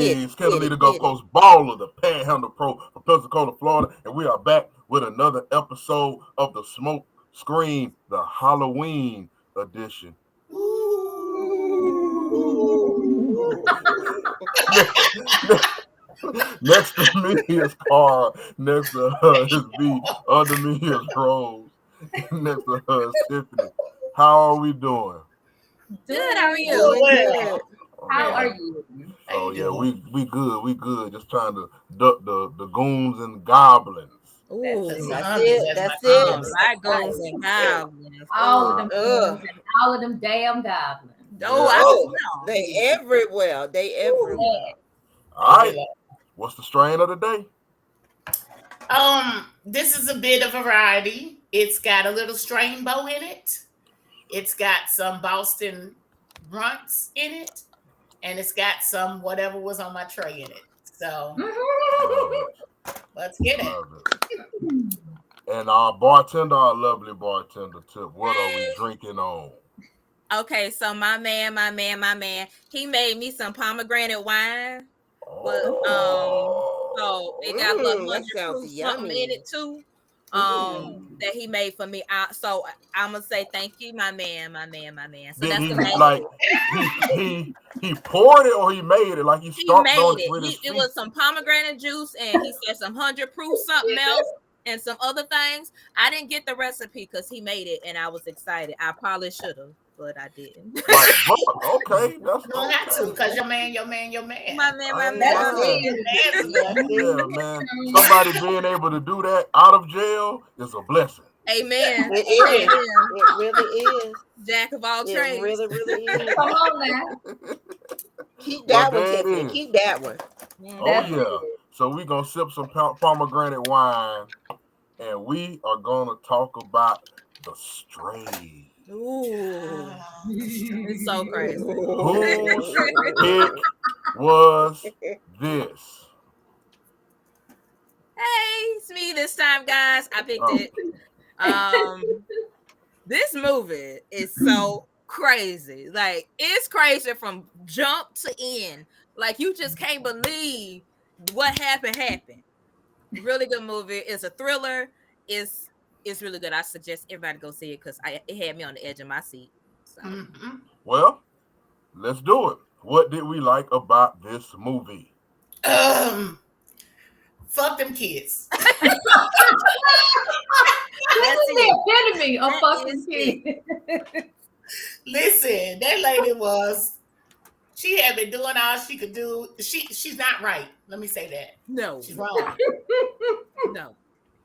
Greetings, Kennedy Gulf Coast Baller, the Panhandle Pro from Pensacola, Florida, and we are back with another episode of the Smoke Screen, the Halloween edition. Next to me is Carl. Next to her is B. Under me is Rose. Next to her is Tiffany. How are we doing? Good. How are you? Well. How are you? Oh yeah, we good. We good. Just trying to duck the goons and goblins. Ooh, That's it. My goons and goblins. All of them goons and all of them damn goblins. They everywhere. All right. What's the strain of the day? This is a bit of variety. It's got a little strain bow in it. It's got some Boston runts in it. And it's got some whatever was on my tray in it. So let's get it. And our bartender, our lovely bartender, Tip, what are we drinking on? Okay, so my man, he made me some pomegranate wine. So it got a little something in it too. That he made for me. So I'm gonna say thank you, my man. So that's the main. He poured it or he made it like he made it. It was some pomegranate juice and he said some 100 proof something else and some other things. I didn't get the recipe because he made it and I was excited. I probably should have, but I didn't. Okay, that's don't have to because your man. My man. Yeah, man. Somebody being able to do that out of jail is a blessing. Amen. It is. It really is. Jack of all trades. It really is. Come on now. Keep that one, Tiffany. Keep that one. Oh, yeah. So we're going to sip some pomegranate wine, and we are going to talk about the Stray. Ooh. It's so crazy. Whose pick was this? Hey, it's me this time, guys. I picked it. This movie is so crazy. Like, it's crazy from jump to end. Like, you just can't believe what happened. Really good movie. It's a thriller. It's really good. I suggest everybody go see it because it had me on the edge of my seat. So. Well, let's do it. What did we like about this movie? Fuck them kids. This is the epitome of fucking kids. Listen, that lady she had been doing all she could do. She's not right. Let me say that. No. She's wrong. No.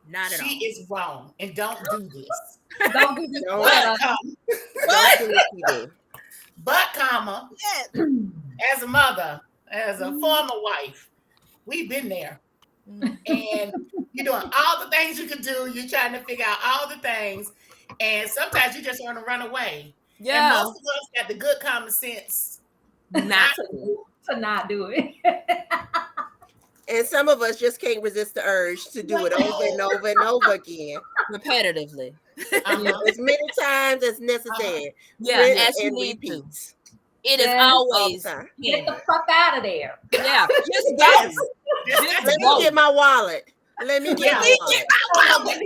Not at all. She is wrong. And don't do this. Don't do this. But, comma, as a mother, as a former wife, we've been there. And you're doing all the things you can do. You're trying to figure out all the things. And sometimes you just want to run away. Yeah. And most of us got the good common sense not to not do it. And some of us just can't resist the urge to do it over and over and over again. Repetitively. As many times as necessary. As you need to. It is always get the fuck out of there. Yeah, just go. Let me get my wallet. Let me get my wallet.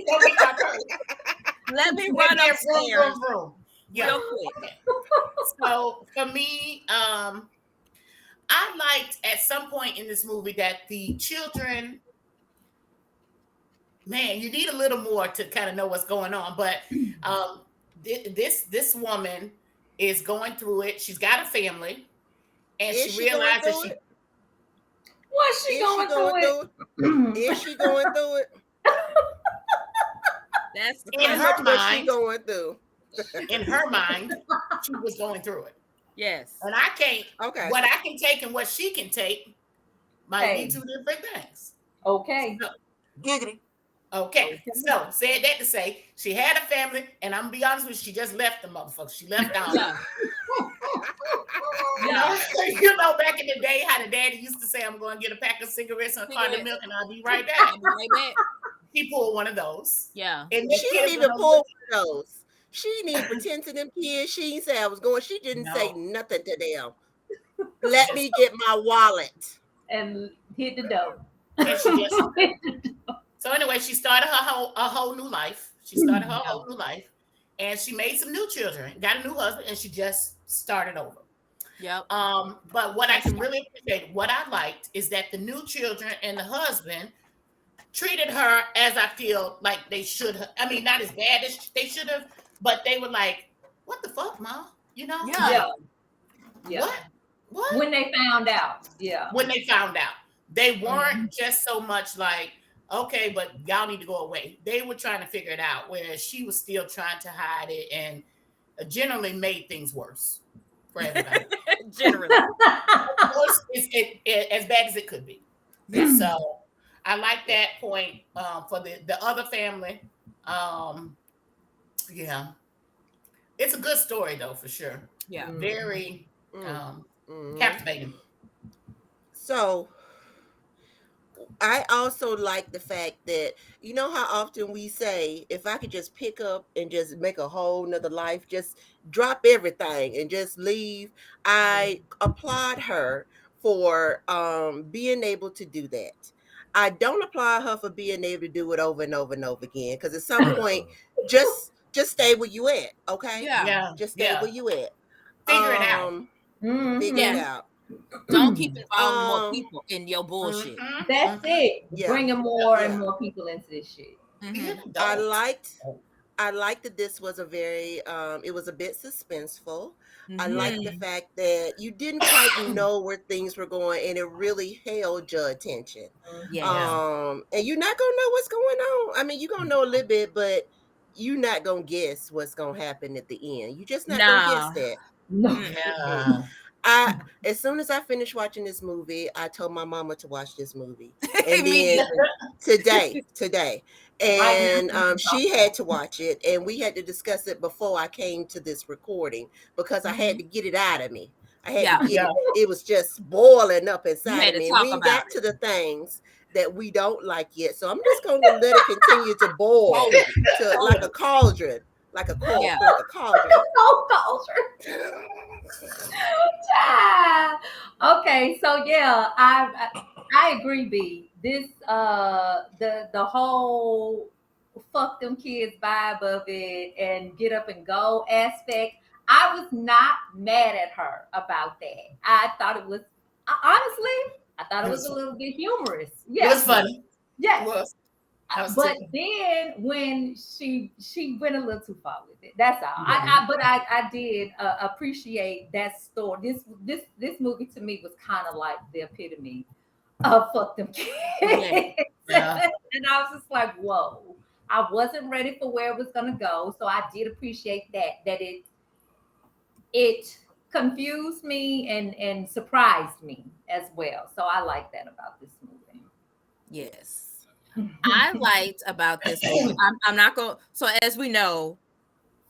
Let me run upstairs real quick. So for me, I liked at some point in this movie that the children, man, you need a little more to kind of know what's going on. But this woman is going through it. She's got a family, and she realizes she. What's she going through it? Is she going through it? That's in her mind. She going through. In her mind, she was going through it. Yes. And I can't. Okay. What I can take and what she can take might be two different things. Okay. So, Giggity. Okay. So said that to say she had a family, and I'm gonna be honest with you, she just left the motherfucker. She left out. You know, back in the day, how the daddy used to say, "I'm going to get a pack of cigarettes and a carton of milk, and I'll be right back." He pulled one of those. Yeah. And she didn't even pull one of those. She didn't even pretend to them kids. She didn't say I was going. She didn't say nothing to them. Let me get my wallet. and hit the door. And she just so anyway, she started a whole new life. She started her whole new life, and she made some new children, got a new husband, and she just started over. Yep. But what I can really appreciate, what I liked, is that the new children and the husband treated her as I feel like they should have. I mean, not as bad as they should have, but they were like, "What the fuck, ma?" You know? Yeah. Yeah. What? When they found out. Yeah. When they found out, they weren't just so much like, "Okay, but y'all need to go away." They were trying to figure it out, whereas she was still trying to hide it and generally made things worse for everybody. Generally. Worse is as bad as it could be. Yes. So I like that point for the other family. Yeah, it's a good story though, for sure. Yeah. Very Mhm. captivating. So I also like the fact that, you know how often we say, if I could just pick up and just make a whole nother life, just drop everything and just leave. I applaud her for being able to do that. I don't applaud her for being able to do it over and over and over again, because at some point, just stay where you at, okay? Yeah. Just stay where you at. Figure it out. Figure it Yes. out. Don't keep involving more people in your bullshit. That's it. Yeah. Bringing more and more people into this shit. I liked that this was a very it was a bit suspenseful. I liked the fact that you didn't quite know where things were going, and it really held your attention. Yes. And you're not gonna know what's going on. I mean, you're gonna know a little bit, but you're not gonna guess what's gonna happen at the end. You just not gonna guess that. No. Yeah. As soon as I finished watching this movie, I told my mama to watch this movie, and Me then today, and she had to watch it, and we had to discuss it before I came to this recording, because I had to get it out of me. I had to get it. It was just boiling up inside of me, and we ain't got to the things that we don't like yet. So I'm just going to let it continue to boil to like a cauldron. Like a cauldron. Like a cauldron. Okay, so yeah, I agree, B. This the whole fuck them kids vibe of it and get up and go aspect. I was not mad at her about that. I thought it was honestly, I thought it was a little bit humorous. It was funny. Yes. It was. But then when she went a little too far with it, that's all. I did appreciate that story. This movie to me was kind of like the epitome of fuck them kids. Yeah. And I was just like, whoa. I wasn't ready for where it was gonna go, so I did appreciate that it confused me and surprised me as well. So I like that about this movie. Yes. I liked about this movie. I'm not going. So as we know,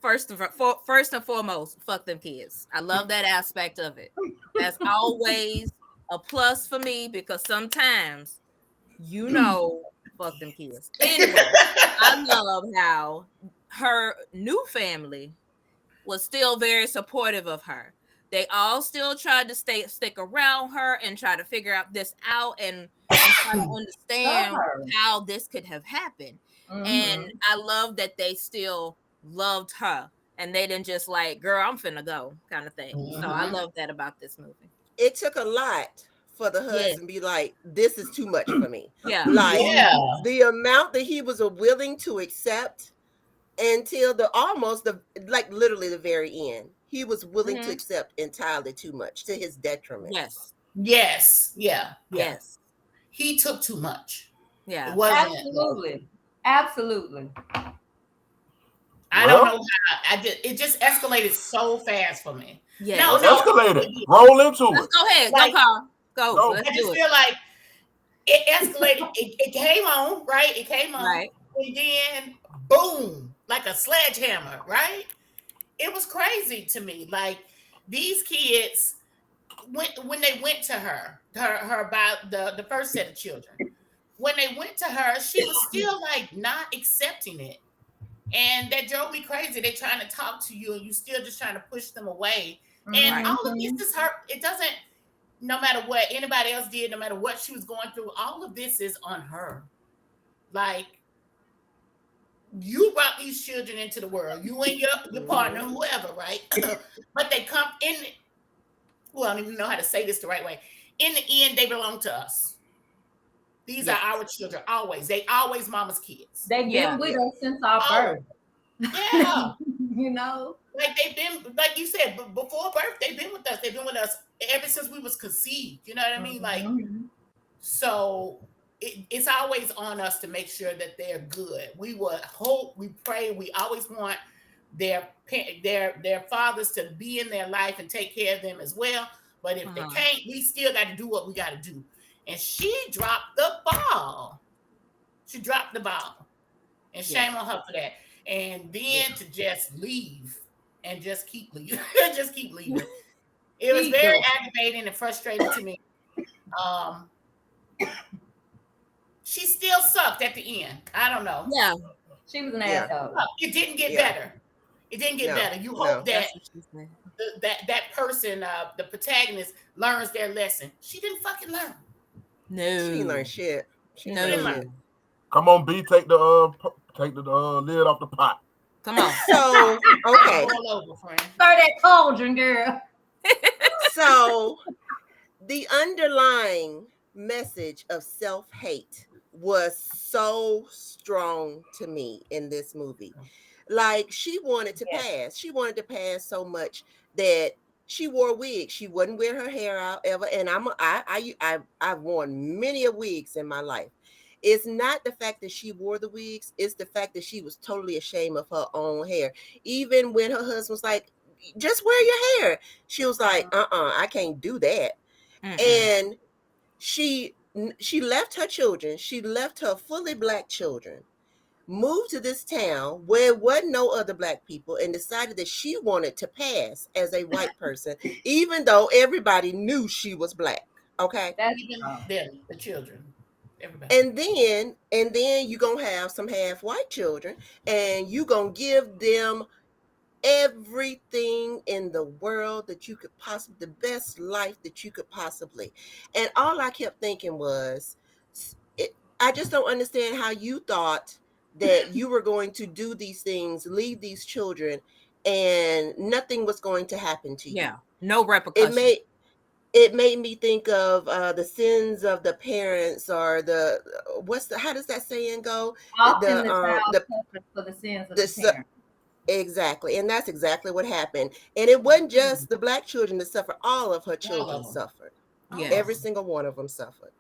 first and foremost, fuck them kids. I love that aspect of it. That's always a plus for me, because sometimes, fuck them kids. Anyway, I love how her new family was still very supportive of her. They all still tried to stick around her and try to figure out this out and try to understand how this could have happened. And I love that they still loved her and they didn't just like, girl, I'm finna go kind of thing. So I love that about this movie. It took a lot for the husband to be like, this is too much for me. Yeah. The amount that he was willing to accept until literally the very end. He was willing to accept entirely too much to his detriment. Yes. He took too much. Yeah. Absolutely. I don't know how it just escalated so fast for me. Yeah. No, escalated. Roll into it. Go ahead. Go, Carl. Go. I just feel like it escalated. it came on, right? It came on. Right. And then boom, like a sledgehammer, right? It was crazy to me. Like these kids, when they went to her about the first set of children, when they went to her, she was still like not accepting it. And that drove me crazy. They're trying to talk to you and you still just trying to push them away. And all of this is her. It doesn't no matter what anybody else did, no matter what she was going through, all of this is on her. Like, you brought these children into the world, you and your partner, whoever, right? But they come in. Well, I don't even know how to say this the right way. In the end, they belong to us. These are our children. Always, they always mama's kids. They've been with us since our birth. Yeah. You know, Like they've been, like you said, before birth, they've been with us. They've been with us ever since we was conceived. You know what I mean? Like, so it's always on us to make sure that they're good. We would hope, we pray, we always want their fathers to be in their life and take care of them as well. But if they can't, we still got to do what we got to do. And she dropped the ball. She dropped the ball. And shame on her for that. And then to just leave and just keep leaving. Just keep leaving. It was very aggravating and frustrating to me. She still sucked at the end. I don't know. Yeah. She was an asshole. It didn't get better. It didn't get better. You hope that that person, the protagonist, learns their lesson. She didn't fucking learn. No. She didn't learn shit. She didn't learn. Come on, B, take the lid off the pot. Come on. So, okay. Stir that cauldron, girl. So, the underlying message of self-hate was so strong to me in this movie. Like, she wanted to pass. She wanted to pass so much that she wore wigs. She wouldn't wear her hair out ever. And I've worn many a wigs in my life. It's not the fact that she wore the wigs. It's the fact that she was totally ashamed of her own hair. Even when her husband was like, just wear your hair. She was like, I can't do that. And she left her children. She left her fully black children, moved to this town where there wasn't no other black people, and decided that she wanted to pass as a white person, even though everybody knew she was black. Okay. That's even them, the children. Everybody. And then you're gonna have some half white children, and you're gonna give them everything in the world that you could possibly, the best life that you could possibly. And all I kept thinking was, I just don't understand how you thought that you were going to do these things, leave these children, and nothing was going to happen to you. Yeah, no repercussions. It made me think of the sins of the parents, or how does that saying go? Often the child suffers for the sins of the parents. Exactly. And that's exactly what happened. And it wasn't just the black children that suffered. All of her children suffered. Yes. Every single one of them suffered.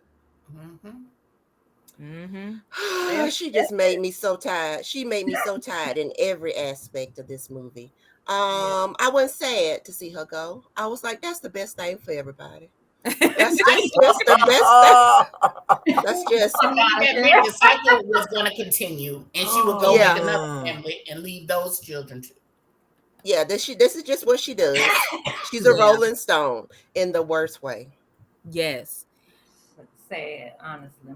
She just made me so tired. She made me so tired in every aspect of this movie. I wasn't sad to see her go. I was like, that's the best thing for everybody. That's just the best. That's just the cycle was going to continue, and she would go make another family and leave those children too. Yeah, this is just what she does. She's a Rolling Stone in the worst way. Yes. Sad, honestly.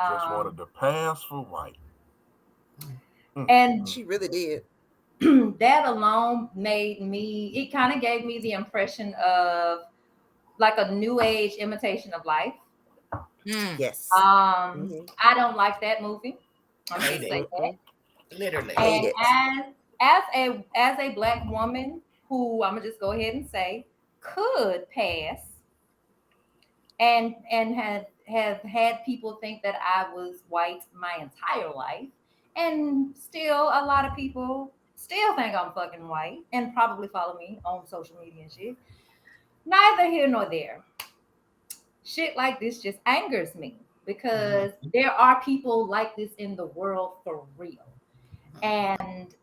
Just wanted to pass for white. And she really did. That alone it kind of gave me the impression of like a new age imitation of life. Yes. I don't like that movie. I'm just saying that. Literally. And as a black woman who, I'm gonna just go ahead and say, could pass and have had people think that I was white my entire life, and still a lot of people still think I'm fucking white and probably follow me on social media and shit. Neither here nor there. Shit like this just angers me because there are people like this in the world for real. And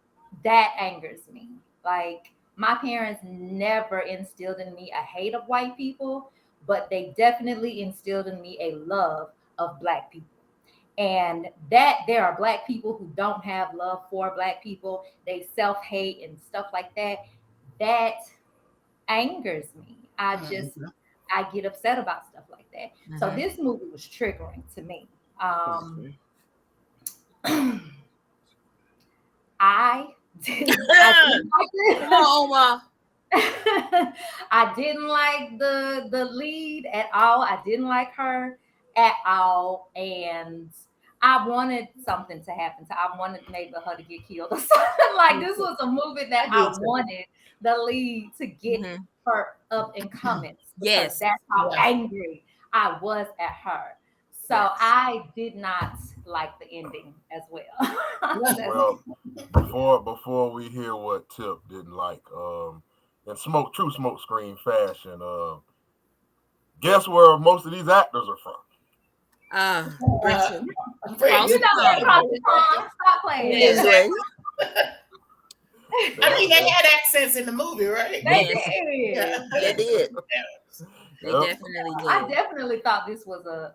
that angers me. Like, my parents never instilled in me a hate of white people, but they definitely instilled in me a love of black people. And that there are black people who don't have love for black people, they self-hate and stuff like that. That angers me. I get upset about stuff like that. So this movie was triggering to me. I didn't like it. Come on, Oma. I didn't like the lead at all. I didn't like her at all, and I wanted something to happen. So I wanted maybe her to get killed or something. Like this was a movie that I I did too. wanted the lead to get Mhm. her up in comments because Yes. that's how Yeah. angry I was at her. So Yes. I did not like the ending as well. That's- Well, before we hear what Tip didn't like, in true smoke screen fashion, guess where most of these actors are from? Britain. Britain. you know Awesome. they probably stop playing. Yes. England. I mean, they had accents in the movie, right? They Yes. did. Yeah. They did. They Yep. definitely did. I definitely thought this was a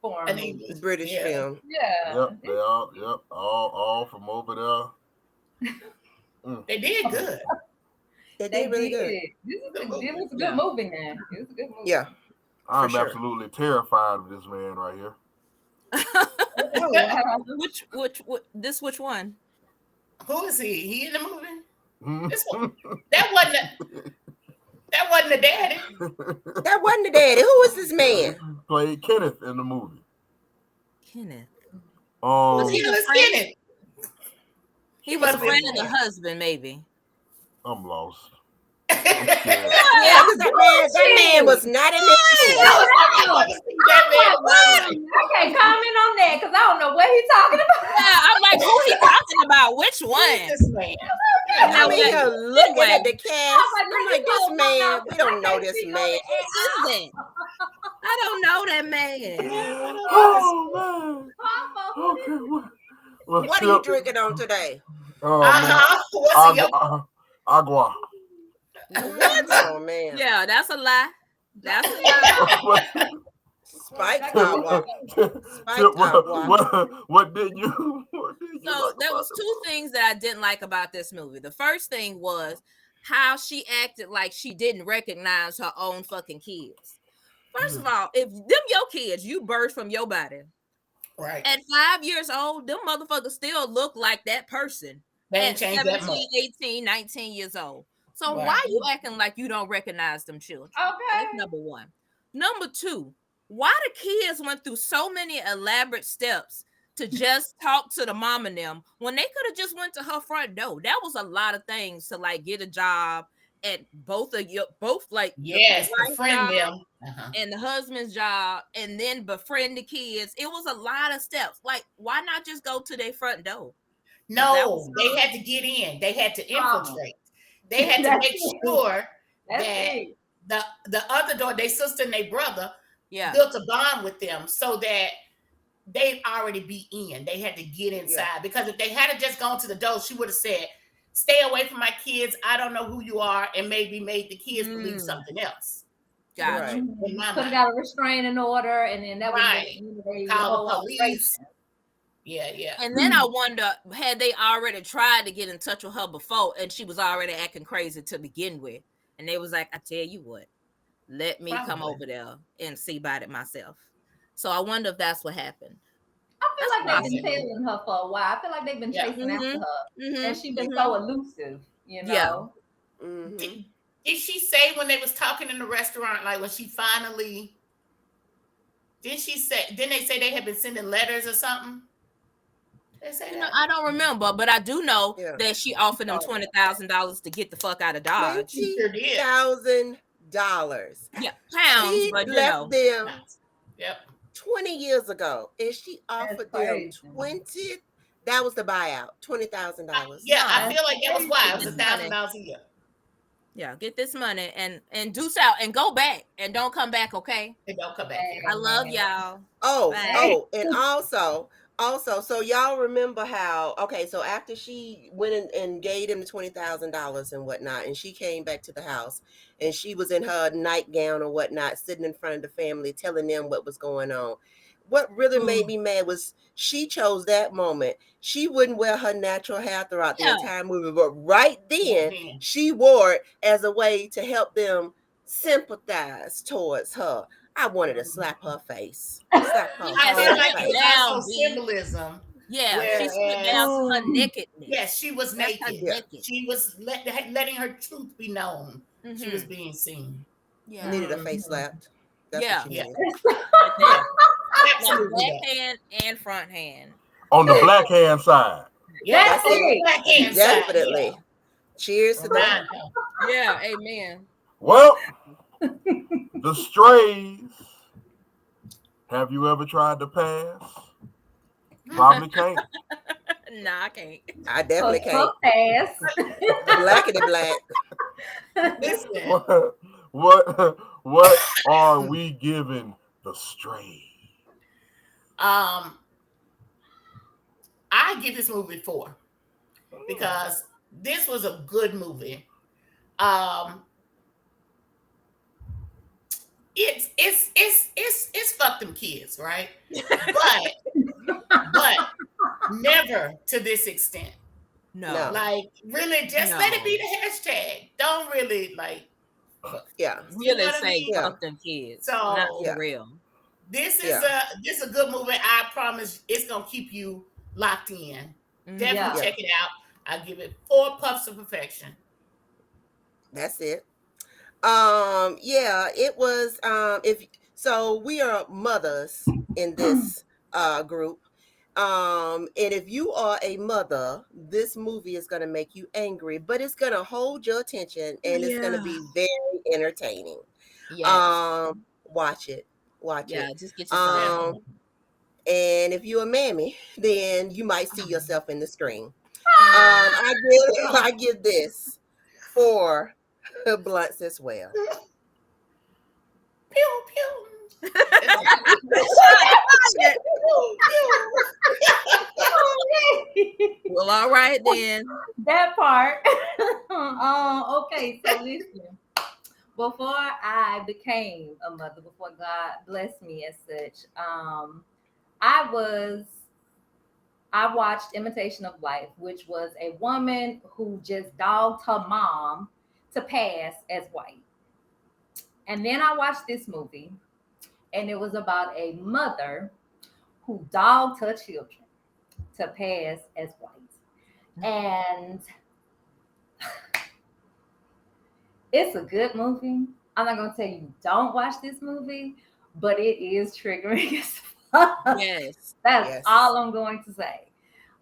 foreign An movie. English. British Yeah. film. Yeah. Yep, they all, yep, all from over there. They did good. They They did really good. This was Good a, movie. it was a good Yeah. movie, man. It was a good movie. Yeah. I'm sure. absolutely terrified of this man right here. Which one? Who is he? He in the movie? Hmm? This one. That wasn't the daddy. That wasn't the daddy. Who was this man? Played Kenneth in the movie. Kenneth. Um, he He the was friend? in it. He was a must be a friend of the friend. husband, maybe. I'm lost. I Yeah, because that man was not in this movie. want to see that man. I can't comment on that because I don't know what he's talking about. Yeah, I'm like, who he talking about? Which Who one? is this man? I'm in here looking Anyway. at the cast. I'm like, this man, we don't know this man. Who is that? I don't know that man. Oh man. Okay. What are you drinking on today? Oh What's man. your Agua. What? Oh man. Yeah, that's a lie. That's a lie. Spiked Tip, agua. what did you? So like there about was this two things that I didn't like about this movie. The first thing was how she acted like she didn't recognize her own fucking kids. First of all, if them your kids, you birthed from your body. right? At 5 years old, them motherfuckers still look like that person. They ain't At changed that 17, much. 18, 19 years old. So Right. why you acting like you don't recognize them children? Okay. That's number one. Number two, why the kids went through so many elaborate steps to just talk to the mom and them when they could have just went to her front door? That was a lot of things to like get a job at both like Yes, the wife's befriend job them. and the husband's job, and then befriend the kids. It was a lot of steps. Like, why not just go to their front door? That No, was they had to get in. They had to Trauma. infiltrate. They had to That's make it. sure That's that it. the other door, their sister and their brother, Yeah. built a bond with them so that they'd already be in. They had to get inside because if they had just gone to the door, she would have said, "Stay away from my kids. I don't know who you are," and maybe made the kids believe something else. Gotcha. Right. In my Could have mind. got a restraining order, and then that would Right. be Call the police. Yeah. And then I wonder, had they already tried to get in touch with her before, and she was already acting crazy to begin with, and they was like, "I tell you what, let me come Probably. over there and see about it myself." So I wonder if that's what happened. I feel like they've been possible. tailing her for a while. I feel like they've been Yeah. chasing after her, Mhm, and she's been mhm. so elusive. You know. Yeah. Mhm. Did she say when they was talking in the restaurant, like when she finally? Didn't they say they had been sending letters or something? They say You know, that. I don't remember, but I do know Yeah. that she offered them $20,000 to get the fuck out of Dodge. She sure did. $20,000. Yeah, pounds, She but you left know. them Yep. 20 years ago, and she offered them crazy. 20. That was the buyout, $20,000. Yeah, I No, feel like that was why it was It's money. $1,000 a year. Yeah, get this money and deuce out and go back and don't come back, okay? They don't come back here. I love y'all. Oh, Bye. and also, so y'all remember how? Okay, so after she went and gave him the $20,000 and whatnot, and she came back to the house, and she was in her nightgown or whatnot, sitting in front of the family, telling them what was going on. What really made me mad was she chose that moment. She wouldn't wear her natural hair throughout the Yeah. entire movie, but right then Mhm. she wore it as a way to help them sympathize towards her. I wanted to slap her face. Slap her Yes, I feel whole like it face. was Down, also B. symbolism Yeah, she stripped down to her Whereas, nakedness. yes, she was That's her naked. Yeah. naked. She was letting her truth be known. She was Mm-hmm. being seen. Yeah. Needed a Mhm. face slapped. That's what Yeah. you Yeah, needed. Right there. yeah, Like absolutely back that. hand and front hand. On the black hand side. Yeah, That's That's on the it. it. black hand side. Yeah, Definitely. Cheers to that. remind her. Yeah, amen. Well, the strays. Have you ever tried to pass? Probably can't. Nah, I can't. I So definitely can't. tough ass. Blackity black. Listen, What are we giving the stray? um, I give this movie 4 because this was a good movie. Um, it's fuck them kids, right? But never to this extent. No. No. Like, really, just let it No. be the hashtag. Don't really like, Yeah. you know Really what I say mean? Yeah. fuck them kids. Not So for Yeah. real. Yeah. this is a good movie. I promise it's gonna keep you locked in. Mm-hmm. Definitely Yeah. Yeah. check it out. I give it 4 puffs of perfection. That's it. Yeah, it was if so we are mothers in this group. And if you are a mother, this movie is going to make you angry, but it's going to hold your attention and it's going to Yeah. be very entertaining. Yes. Watch it. Watch Yeah. it. Just get you some. Um and if you're a mammy, then you might see yourself in the screen. I give this 4 blunts as well. Pew pew. Pew, Well, all right then. That part. Okay, so listen. Before I became a mother, before God blessed me as such, I was I watched Imitation of Life, which was a woman who just dogged her mom to pass as white. And then I watched this movie, and it was about a mother who dogged her children to pass as white. And it's a good movie. I'm not gonna tell you don't watch this movie, but it is triggering as fuck. Yes. That's Yes. all I'm going to say.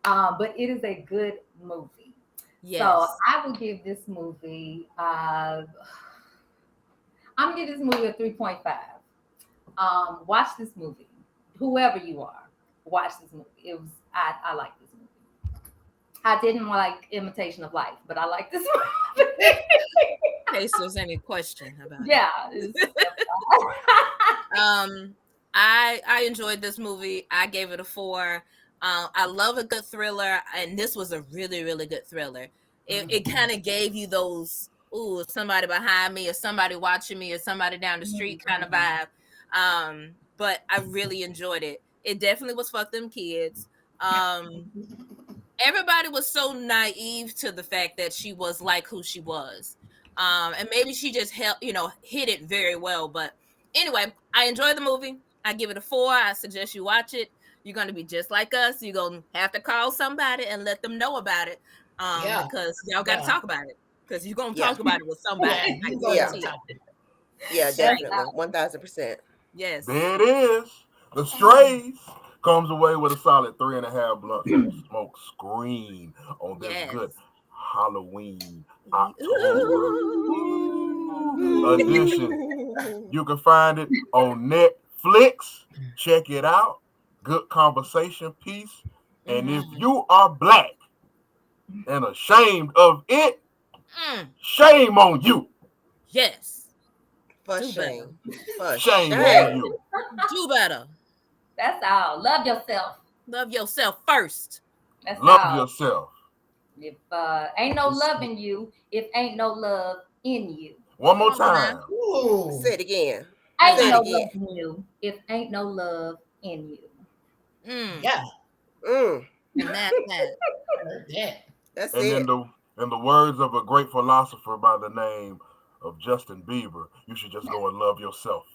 But it is a good movie. Yes. So I will give this movie. I'm gonna give this movie a 3.5. Watch this movie. Whoever you are, watch this movie. I like this movie. I didn't like Imitation of Life, but I like this movie. In case there's any question about Yeah. I enjoyed this movie. I gave it a 4. I love a good thriller, and this was a really, really good thriller. It kind of gave you those, ooh, somebody behind me or somebody watching me or somebody down the street kind of vibe. But I really enjoyed it. It definitely was fuck them kids. Everybody was so naive to the fact that she was like who she was. And maybe she just hit it very well. But anyway, I enjoyed the movie. I give it a 4. I suggest you watch it. You're gonna be just like us. You're gonna have to call somebody and let them know about it. Yeah. Because y'all gotta Yeah. talk about it. Because you're gonna Yeah. talk about it with somebody. Yeah, I you Yeah. gonna guarantee it. talk to them. Yeah, Straight. definitely. 1000%. Yes. There it is. The strays comes away with a solid 3.5 blunts of the smoke screen on this Yes. good Halloween Ooh. October edition. You can find it on Netflix. Check it out. Good conversation piece. And if you are black and ashamed of it, shame on you. Yes. For Do shame. better. For Shame on shame. you. Do better. That's all. Love yourself. Love yourself first. That's Love all. yourself. If ain't no love in you, if ain't no love in you. One more Come on now. time. Ooh. Say it again. Ain't Say it no again. love in you, if ain't no love in you. Yeah. Mm, And that's that. I heard that. that's And it. in the words of a great philosopher by the name of Justin Bieber, you should just go and love yourself.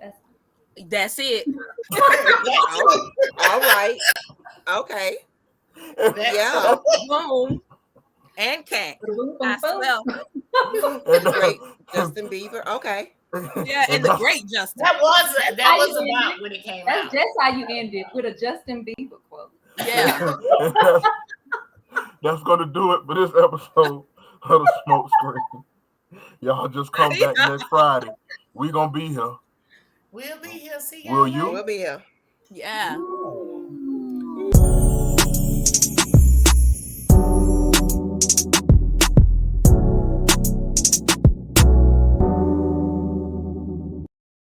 That's That's it. Oh, all right. Okay. Yeah. Boom and cat. I swear. Great. Justin Bieber. Okay. Yeah, and the great Justin. That was How you about ended? when it came That's out. just how you ended with a Justin Bieber quote. Yeah. That's gonna do it for this episode of the Smoke Screen. Y'all just come back next Friday. We gonna be here. We'll be here. See Will y'all you? We'll be here. Yeah. later.